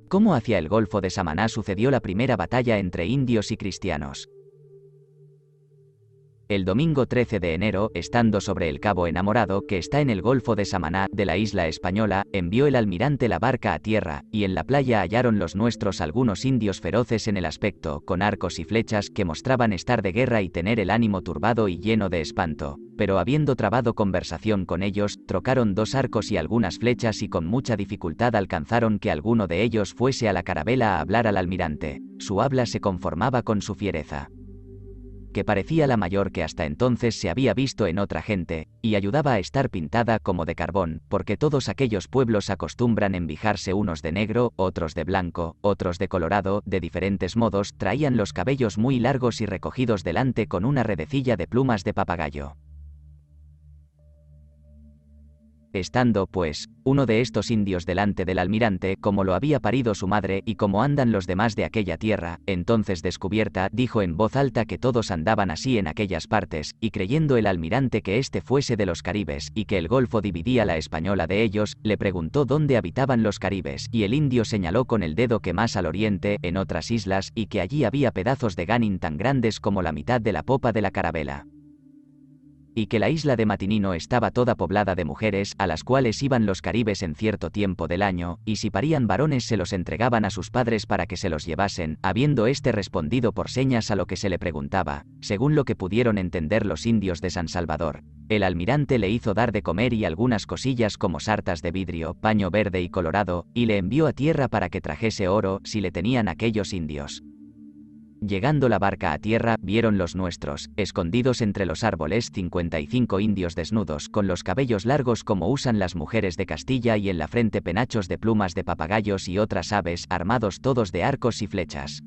¿Cómo hacia el Golfo de Samaná sucedió la primera batalla entre indios y cristianos? El domingo 13 de enero, estando sobre el Cabo Enamorado, que está en el Golfo de Samaná, de la isla española, envió el almirante la barca a tierra, y en la playa hallaron los nuestros algunos indios feroces en el aspecto, con arcos y flechas, que mostraban estar de guerra y tener el ánimo turbado y lleno de espanto. Pero habiendo trabado conversación con ellos, trocaron 2 arcos y algunas flechas y con mucha dificultad alcanzaron que alguno de ellos fuese a la carabela a hablar al almirante. Su habla se conformaba con su fiereza, que parecía la mayor que hasta entonces se había visto en otra gente, y ayudaba a estar pintada como de carbón, porque todos aquellos pueblos acostumbran envijarse unos de negro, otros de blanco, otros de colorado, de diferentes modos, traían los cabellos muy largos y recogidos delante con una redecilla de plumas de papagayo. Estando, pues, uno de estos indios delante del almirante, como lo había parido su madre, y como andan los demás de aquella tierra, entonces descubierta, dijo en voz alta que todos andaban así en aquellas partes, y creyendo el almirante que éste fuese de los caribes, y que el golfo dividía la española de ellos, le preguntó dónde habitaban los caribes, y el indio señaló con el dedo que más al oriente, en otras islas, y que allí había pedazos de ganin tan grandes como la mitad de la popa de la carabela, y que la isla de Matinino estaba toda poblada de mujeres, a las cuales iban los caribes en cierto tiempo del año, y si parían varones se los entregaban a sus padres para que se los llevasen, habiendo éste respondido por señas a lo que se le preguntaba, según lo que pudieron entender los indios de San Salvador. El almirante le hizo dar de comer y algunas cosillas como sartas de vidrio, paño verde y colorado, y le envió a tierra para que trajese oro, si le tenían aquellos indios. Llegando la barca a tierra, vieron los nuestros, escondidos entre los árboles, 55 indios desnudos, con los cabellos largos como usan las mujeres de Castilla y en la frente penachos de plumas de papagayos y otras aves, armados todos de arcos y flechas.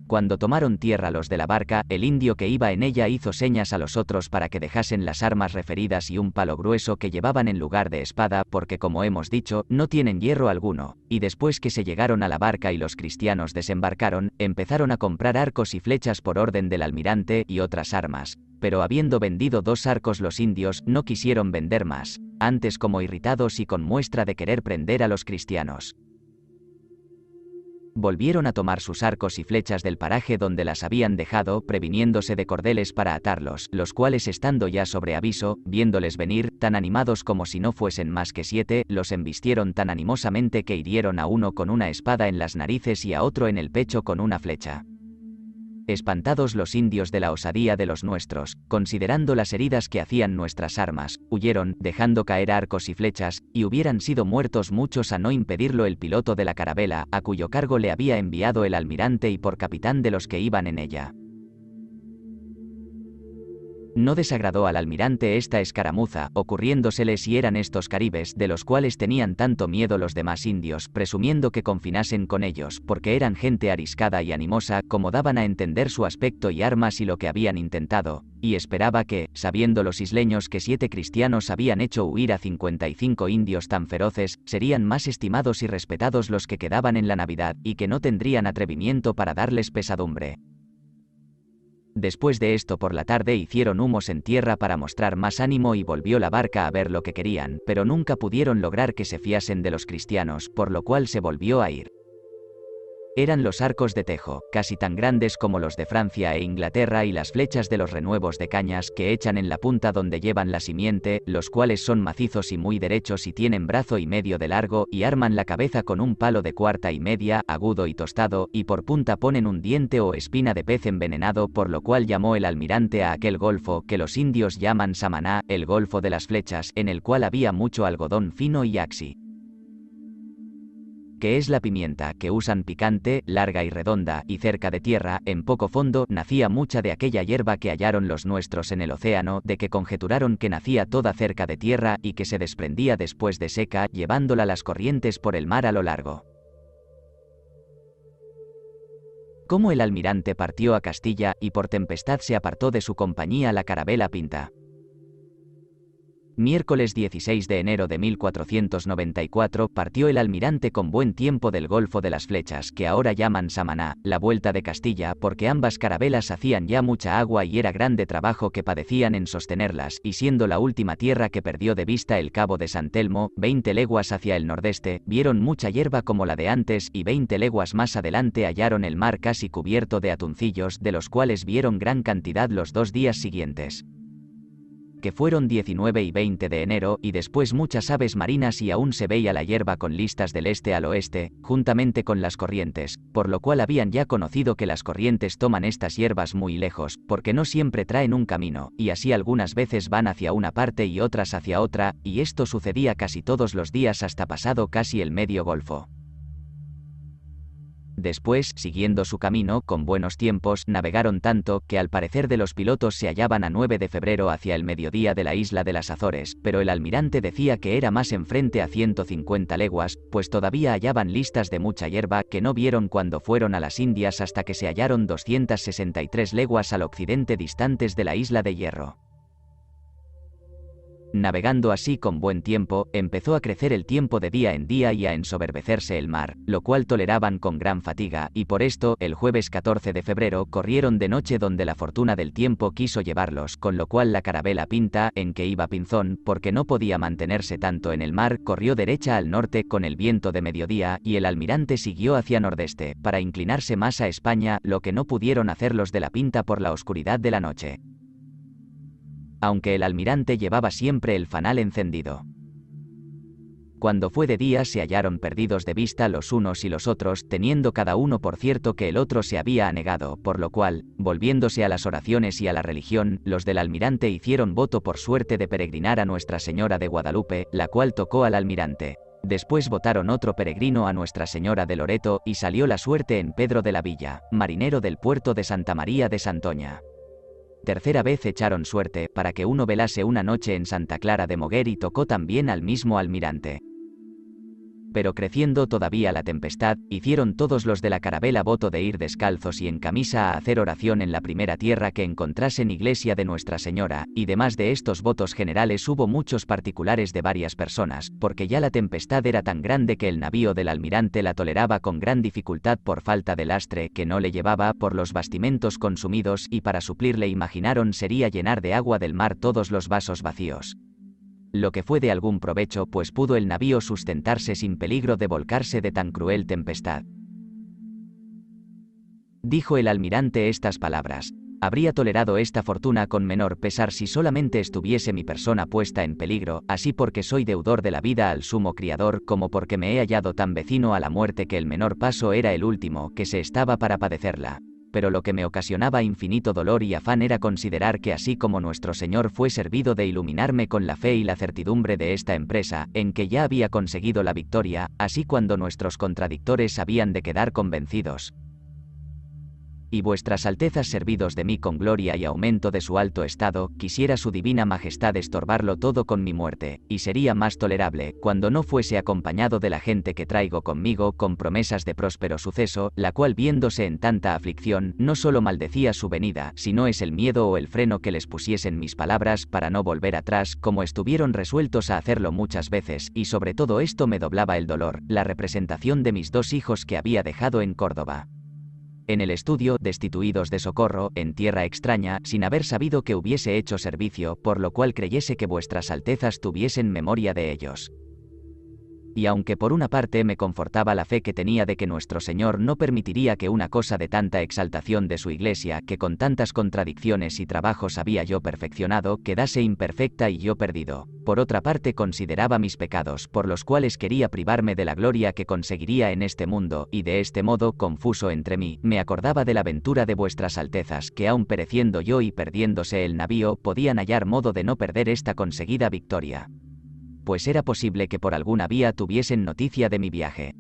Cuando tomaron tierra los de la barca, el indio que iba en ella hizo señas a los otros para que dejasen las armas referidas y un palo grueso que llevaban en lugar de espada, porque como hemos dicho, no tienen hierro alguno, y después que se llegaron a la barca y los cristianos desembarcaron, empezaron a comprar arcos y flechas por orden del almirante y otras armas, pero habiendo vendido 2 arcos los indios, no quisieron vender más, antes como irritados y con muestra de querer prender a los cristianos, volvieron a tomar sus arcos y flechas del paraje donde las habían dejado, previniéndose de cordeles para atarlos, los cuales estando ya sobre aviso, viéndoles venir, tan animados como si no fuesen más que 7, los embistieron tan animosamente que hirieron a uno con una espada en las narices y a otro en el pecho con una flecha. Espantados los indios de la osadía de los nuestros, considerando las heridas que hacían nuestras armas, huyeron, dejando caer arcos y flechas, y hubieran sido muertos muchos a no impedirlo el piloto de la carabela, a cuyo cargo le había enviado el almirante y por capitán de los que iban en ella. No desagradó al almirante esta escaramuza, ocurriéndosele si eran estos caribes, de los cuales tenían tanto miedo los demás indios, presumiendo que confinasen con ellos, porque eran gente ariscada y animosa, como daban a entender su aspecto y armas y lo que habían intentado, y esperaba que, sabiendo los isleños que 7 cristianos habían hecho huir a 55 indios tan feroces, serían más estimados y respetados los que quedaban en la Navidad, y que no tendrían atrevimiento para darles pesadumbre. Después de esto por la tarde hicieron humos en tierra para mostrar más ánimo y volvió la barca a ver lo que querían, pero nunca pudieron lograr que se fiasen de los cristianos, por lo cual se volvió a ir. Eran los arcos de tejo, casi tan grandes como los de Francia e Inglaterra, y las flechas de los renuevos de cañas que echan en la punta donde llevan la simiente, los cuales son macizos y muy derechos y tienen brazo y medio de largo, y arman la cabeza con un palo de 1/4 agudo y tostado, y por punta ponen un diente o espina de pez envenenado, por lo cual llamó el almirante a aquel golfo, que los indios llaman Samaná, el golfo de las flechas, en el cual había mucho algodón fino y axi, que es la pimienta que usan picante, larga y redonda, y cerca de tierra, en poco fondo, nacía mucha de aquella hierba que hallaron los nuestros en el océano, de que conjeturaron que nacía toda cerca de tierra, y que se desprendía después de seca, llevándola las corrientes por el mar a lo largo. Como el almirante partió a Castilla, y por tempestad se apartó de su compañía la carabela Pinta. Miércoles 16 de enero de 1494 partió el almirante con buen tiempo del Golfo de las Flechas, que ahora llaman Samaná, la vuelta de Castilla, porque ambas carabelas hacían ya mucha agua y era grande trabajo que padecían en sostenerlas, y siendo la última tierra que perdió de vista el cabo de San Telmo, 20 leguas hacia el nordeste, vieron mucha hierba como la de antes, y 20 leguas más adelante hallaron el mar casi cubierto de atuncillos, de los cuales vieron gran cantidad los 2 días siguientes, que fueron 19 y 20 de enero, y después muchas aves marinas, y aún se veía la hierba con listas del este al oeste, juntamente con las corrientes, por lo cual habían ya conocido que las corrientes toman estas hierbas muy lejos, porque no siempre traen un camino, y así algunas veces van hacia una parte y otras hacia otra, y esto sucedía casi todos los días hasta pasado casi el medio golfo. Después, siguiendo su camino, con buenos tiempos, navegaron tanto, que al parecer de los pilotos se hallaban a 9 de febrero hacia el mediodía de la isla de las Azores, pero el almirante decía que era más enfrente a 150 leguas, pues todavía hallaban listas de mucha hierba, que no vieron cuando fueron a las Indias hasta que se hallaron 263 leguas al occidente distantes de la isla de Hierro. Navegando así con buen tiempo, empezó a crecer el tiempo de día en día y a ensoberbecerse el mar, lo cual toleraban con gran fatiga, y por esto, el jueves 14 de febrero, corrieron de noche donde la fortuna del tiempo quiso llevarlos, con lo cual la carabela Pinta, en que iba Pinzón, porque no podía mantenerse tanto en el mar, corrió derecha al norte con el viento de mediodía, y el almirante siguió hacia nordeste, para inclinarse más a España, lo que no pudieron hacer los de la Pinta por la oscuridad de la noche, aunque el almirante llevaba siempre el fanal encendido. Cuando fue de día se hallaron perdidos de vista los unos y los otros, teniendo cada uno por cierto que el otro se había anegado, por lo cual, volviéndose a las oraciones y a la religión, los del almirante hicieron voto por suerte de peregrinar a Nuestra Señora de Guadalupe, la cual tocó al almirante. Después votaron otro peregrino a Nuestra Señora de Loreto, y salió la suerte en Pedro de la Villa, marinero del puerto de Santa María de Santoña. Tercera vez echaron suerte, para que uno velase una noche en Santa Clara de Moguer y tocó también al mismo almirante. Pero creciendo todavía la tempestad, hicieron todos los de la carabela voto de ir descalzos y en camisa a hacer oración en la primera tierra que encontrasen iglesia de Nuestra Señora, y demás de estos votos generales hubo muchos particulares de varias personas, porque ya la tempestad era tan grande que el navío del almirante la toleraba con gran dificultad por falta de lastre que no le llevaba por los bastimentos consumidos, y para suplirle imaginaron sería llenar de agua del mar todos los vasos vacíos. Lo que fue de algún provecho, pues pudo el navío sustentarse sin peligro de volcarse de tan cruel tempestad. Dijo el almirante estas palabras: habría tolerado esta fortuna con menor pesar si solamente estuviese mi persona puesta en peligro, así porque soy deudor de la vida al sumo Criador, como porque me he hallado tan vecino a la muerte que el menor paso era el último que se estaba para padecerla. Pero lo que me ocasionaba infinito dolor y afán era considerar que así como nuestro Señor fue servido de iluminarme con la fe y la certidumbre de esta empresa, en que ya había conseguido la victoria, así cuando nuestros contradictores habían de quedar convencidos. Y vuestras altezas servidos de mí con gloria y aumento de su alto estado, quisiera su divina majestad estorbarlo todo con mi muerte, y sería más tolerable, cuando no fuese acompañado de la gente que traigo conmigo con promesas de próspero suceso, la cual viéndose en tanta aflicción, no solo maldecía su venida, sino es el miedo o el freno que les pusiesen mis palabras para no volver atrás, como estuvieron resueltos a hacerlo muchas veces, y sobre todo esto me doblaba el dolor, la representación de mis 2 hijos que había dejado en Córdoba, en el estudio, destituidos de socorro, en tierra extraña, sin haber sabido que hubiese hecho servicio, por lo cual creyese que vuestras altezas tuviesen memoria de ellos. Y aunque por una parte me confortaba la fe que tenía de que nuestro Señor no permitiría que una cosa de tanta exaltación de su Iglesia, que con tantas contradicciones y trabajos había yo perfeccionado, quedase imperfecta y yo perdido, por otra parte consideraba mis pecados, por los cuales quería privarme de la gloria que conseguiría en este mundo, y de este modo, confuso entre mí, me acordaba de la ventura de vuestras altezas, que aun pereciendo yo y perdiéndose el navío, podían hallar modo de no perder esta conseguida victoria, pues era posible que por alguna vía tuviesen noticia de mi viaje.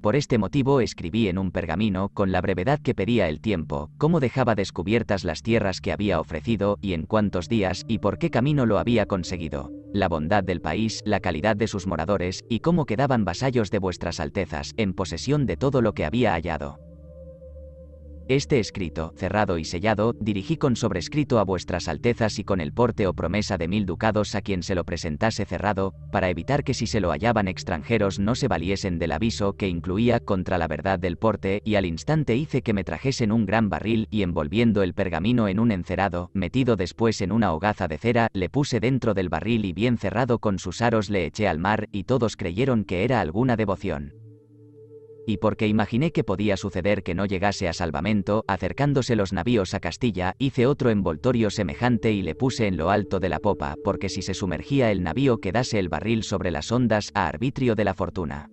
Por este motivo escribí en un pergamino, con la brevedad que pedía el tiempo, cómo dejaba descubiertas las tierras que había ofrecido, y en cuántos días, y por qué camino lo había conseguido, la bondad del país, la calidad de sus moradores, y cómo quedaban vasallos de vuestras altezas, en posesión de todo lo que había hallado. Este escrito, cerrado y sellado, dirigí con sobrescrito a vuestras altezas y con el porte o promesa de 1000 ducados a quien se lo presentase cerrado, para evitar que si se lo hallaban extranjeros no se valiesen del aviso que incluía contra la verdad del porte, y al instante hice que me trajesen un gran barril y envolviendo el pergamino en un encerado, metido después en una hogaza de cera, le puse dentro del barril y bien cerrado con sus aros le eché al mar, y todos creyeron que era alguna devoción. Y porque imaginé que podía suceder que no llegase a salvamento, acercándose los navíos a Castilla, hice otro envoltorio semejante y le puse en lo alto de la popa, porque si se sumergía el navío quedase el barril sobre las ondas a arbitrio de la fortuna.